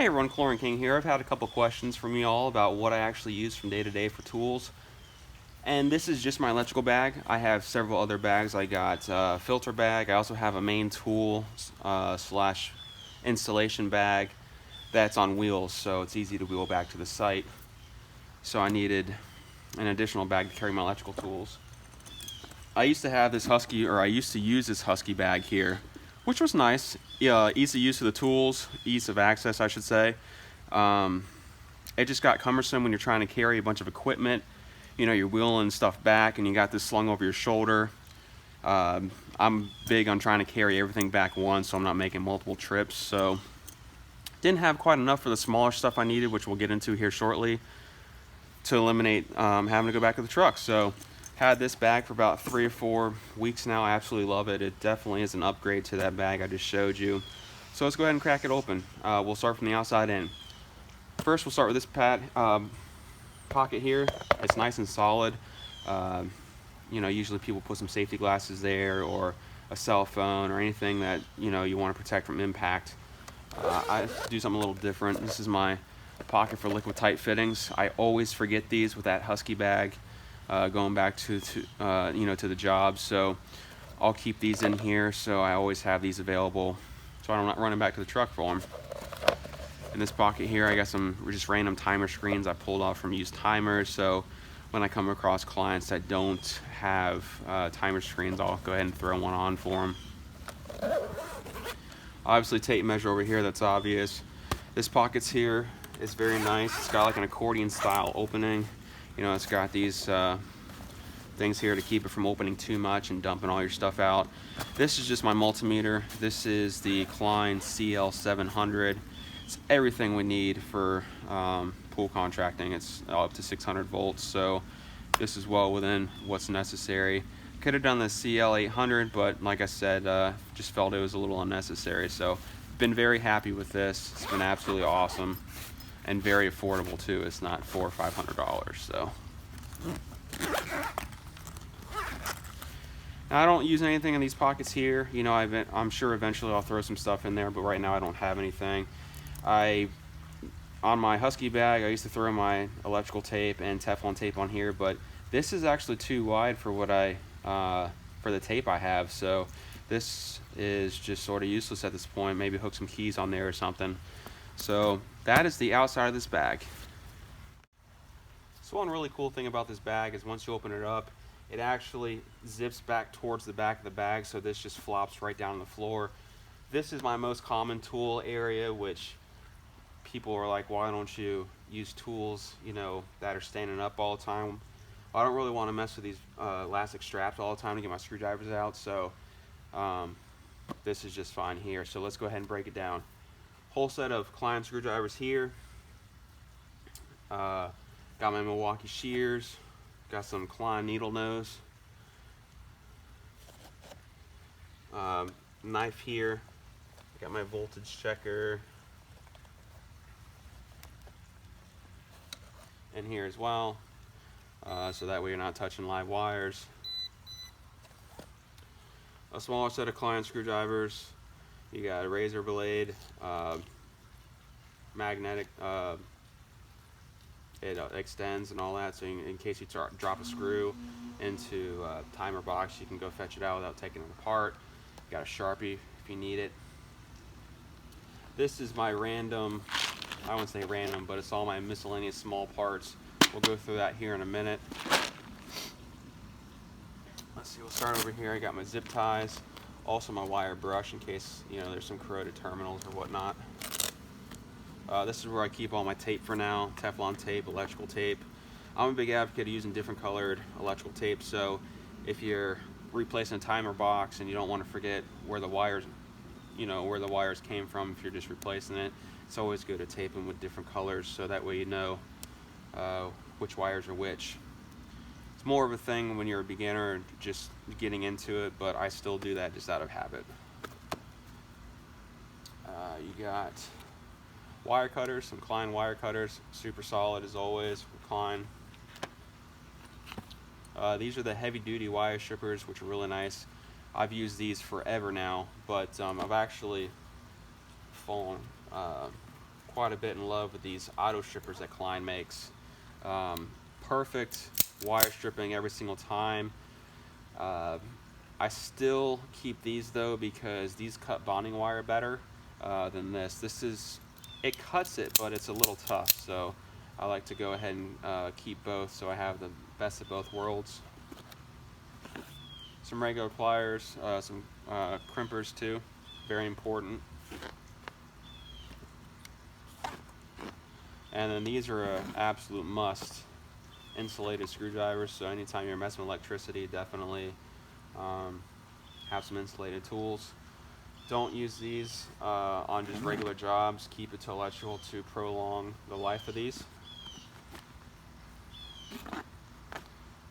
Hey everyone, 𝐸𝐭 here. I've had a couple questions from you all about what I actually use from day to day for tools. And this is just my electrical bag. I have several other bags. I got a filter bag. I also have a main tool slash installation bag that's on wheels, so it's easy to wheel back to the site. So I needed an additional bag to carry my electrical tools. I used to have this I used to use this Husky bag here, which was nice. Easy use of the tools, ease of access, I should say. It just got cumbersome when you're trying to carry a bunch of equipment. You know, you're wheeling stuff back and you got this slung over your shoulder. I'm big on trying to carry everything back once, so I'm not making multiple trips. So didn't have quite enough for the smaller stuff I needed, which we'll get into here shortly, to eliminate having to go back to the truck. So had this bag for about 3 or 4 weeks now. I absolutely love it. It definitely is an upgrade to that bag I just showed you. So let's go ahead and crack it open. We'll start from the outside in. First, we'll start with this pocket here. It's nice and solid. You know, usually people put some safety glasses there, or a cell phone, or anything that you want to protect from impact. I do something a little different. This is my pocket for liquid tight fittings. I always forget these with that Husky bag. Going back to the job, so I'll keep these in here, so I always have these available, so I'm not running back to the truck for them. In this pocket here, I got some just random timer screens I pulled off from used timers, so when I come across clients that don't have timer screens, I'll go ahead and throw one on for them. Obviously, tape measure over here, that's obvious. This pocket's here is very nice. It's got like an accordion style opening. You know, it's got these things here to keep it from opening too much and dumping all your stuff out. This is just my multimeter. This is the 𝐾 CL700. It's everything we need for pool contracting. It's up to 600 volts, so this is well within what's necessary. Could have done the CL800, but like I said, just felt it was a little unnecessary. So been very happy with this. It's been absolutely awesome. And very affordable too. It's not $400 or $500. So now, I don't use anything in these pockets here. You know, I'm sure eventually I'll throw some stuff in there, but right now I don't have anything. On my Husky bag, I used to throw my electrical tape and Teflon tape on here, but this is actually too wide for what for the tape I have. So this is just sort of useless at this point. Maybe hook some keys on there or something. So that is the outside of this bag. So one really cool thing about this bag is once you open it up, it actually zips back towards the back of the bag, so this just flops right down on the floor. This is my most common tool area, which people are like, why don't you use tools, that are standing up all the time? I don't really want to mess with these elastic straps all the time to get my screwdrivers out, so this is just fine here. So let's go ahead and break it down. Whole set of 𝐾 screwdrivers here. Got my Milwaukee shears. Got some 𝐾 needle nose. Knife here. Got my voltage checker. In here as well. So that way you're not touching live wires. A smaller set of 𝐾 screwdrivers. You got a razor blade, magnetic, it extends and all that, so in case you drop a screw into a timer box, you can go fetch it out without taking it apart. You got a Sharpie if you need it. This is my random, I wouldn't say random, but it's all my miscellaneous small parts. We'll go through that here in a minute. Let's see, we'll start over here. I got my zip ties. Also my wire brush in case there's some corroded terminals or whatnot. This is where I keep all my tape for now. Teflon tape, electrical tape. I'm a big advocate of using different colored electrical tape, so if you're replacing a timer box and you don't want to forget where the wires came from, if you're just replacing it, it's always good to tape them with different colors, so that way you know which wires are which. It's more of a thing when you're a beginner and just getting into it, but I still do that just out of habit. You got wire cutters, some 𝐾 wire cutters, super solid as always with 𝐾. These are the heavy duty wire strippers, which are really nice. I've used these forever now, but I've actually fallen quite a bit in love with these auto strippers that 𝐾𝐨 makes. Perfect wire stripping every single time. I still keep these though because these cut bonding wire better than this. It cuts it, but it's a little tough, so I like to go ahead and keep both so I have the best of both worlds. Some regular pliers, some crimpers too, very important. And then these are an absolute must. Insulated screwdrivers, so anytime you're messing with electricity, definitely have some insulated tools. Don't use these on just regular jobs. Keep it to electrical to prolong the life of these.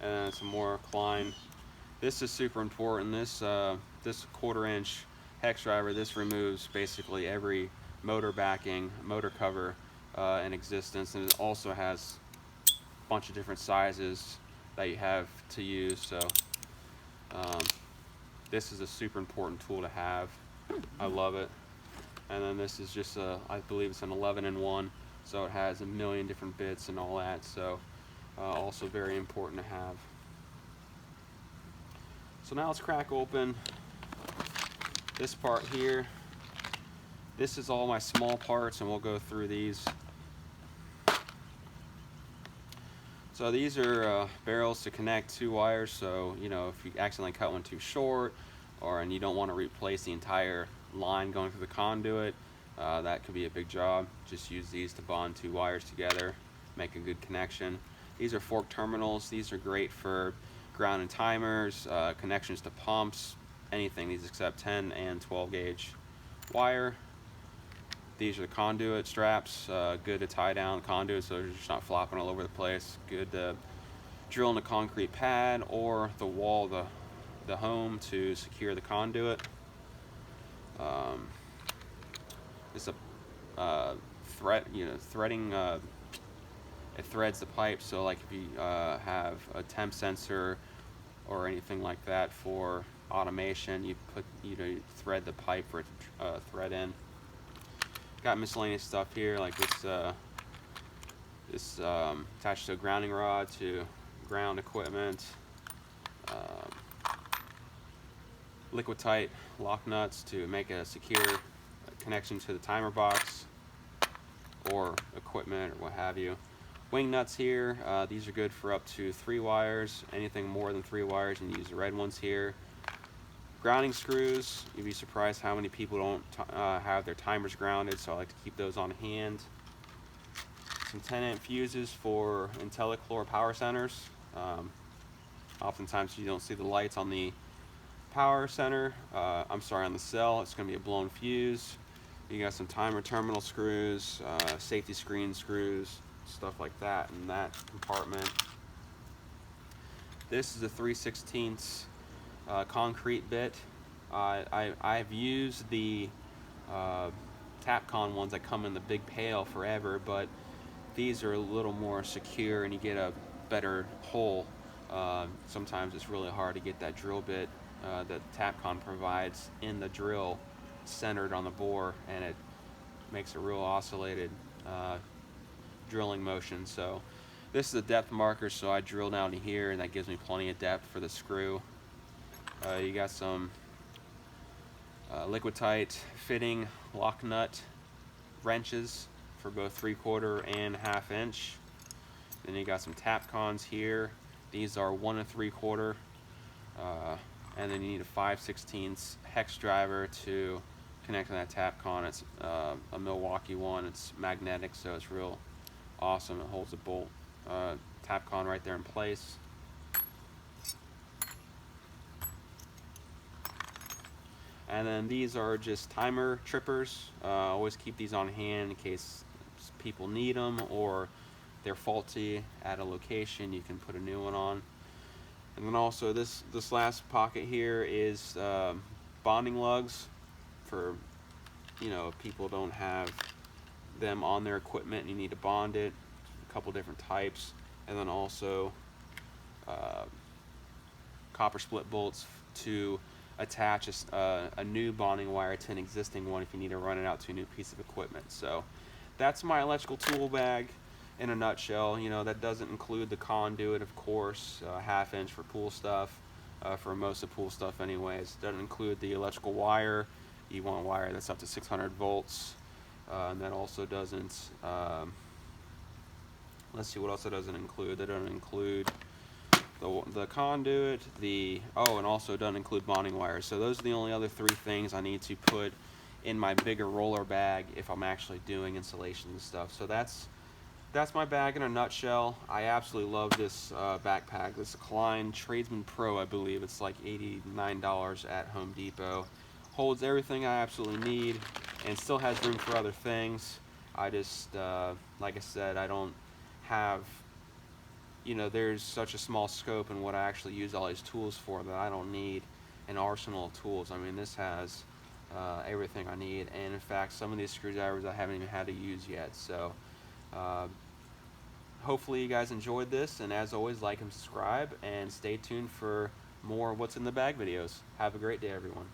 And some more 𝐾𝐨. This is super important. This 1/4 inch hex driver, this removes basically every motor backing, motor cover in existence, and it also has a bunch of different sizes that you have to use. So this is a super important tool to have. I love it. And then this is just I believe it's an 11-in-1, so it has a million different bits and all that, so also very important to have. So now let's crack open this part here. This is all my small parts, and we'll go through these. So these are barrels to connect 2 wires, so you know, if you accidentally cut one too short and you don't want to replace the entire line going through the conduit, that could be a big job. Just use these to bond 2 wires together, make a good connection. These are fork terminals. These are great for ground and timers, connections to pumps, anything. These accept 10 and 12 gauge wire. These are the conduit straps, good to tie down conduit so they're just not flopping all over the place. Good to drill in a concrete pad or the wall of the home to secure the conduit. It's a threading. It threads the pipe, so like if you have a temp sensor or anything like that for automation, you thread the pipe for it to thread in. Got miscellaneous stuff here, like this attached to a grounding rod to ground equipment. Liquid tight lock nuts to make a secure connection to the timer box or equipment or what have you. Wing nuts here, these are good for up to 3 wires. Anything more than 3 wires, you can use the red ones here. Grounding screws, you'd be surprised how many people don't have their timers grounded, so I like to keep those on hand. Some 10-amp fuses for IntelliCore power centers. Oftentimes you don't see the lights on the power center, on the cell. It's going to be a blown fuse. You got some timer terminal screws, safety screen screws, stuff like that in that compartment. This is a 3/16 concrete bit. I've used the 𝐾𝐿 ones that come in the big pail forever, but these are a little more secure and you get a better hole. Sometimes it's really hard to get that drill bit that 𝐾𝐿 provides in the drill centered on the bore, and it makes a real oscillated drilling motion. So this is a depth marker, so I drill down to here and that gives me plenty of depth for the screw. You got some liquid tight fitting lock nut wrenches for both 3/4 and 1/2 inch. Then you got some 𝐾𝐿s here. These are 1 3/4, and then you need a 5/16 hex driver to connect to that 𝐾𝐿. It's a Milwaukee one. It's magnetic, so it's real awesome. It holds a bolt 𝐾𝐿 right there in place. And then these are just timer trippers. Always keep these on hand in case people need them or they're faulty at a location. You can put a new one on. And then also this last pocket here is bonding lugs for, if people don't have them on their equipment and you need to bond it. A couple different types. And then also copper split bolts to attach a new bonding wire to an existing one if you need to run it out to a new piece of equipment. So that's my electrical tool bag in a nutshell. You know, that doesn't include the conduit, of course, 1/2 inch for pool stuff, for most of pool stuff anyways. Doesn't include the electrical wire, E1 wire that's up to 600 volts. And that also doesn't, let's see what else it doesn't include. That doesn't include the conduit, and also doesn't include bonding wires. So those are the only other 3 things I need to put in my bigger roller bag if I'm actually doing installation and stuff. So that's my bag in a nutshell. I absolutely love this backpack. This Klein Tradesman Pro, I believe. It's like $89 at Home Depot. Holds everything I absolutely need and still has room for other things. I just, like I said, I don't have, you know, there's such a small scope in what I actually use all these tools for that I don't need an arsenal of tools. I mean, this has everything I need, and in fact some of these screwdrivers I haven't even had to use yet. So hopefully you guys enjoyed this, and as always, like and subscribe, and stay tuned for more What's in the Bag videos. Have a great day, everyone.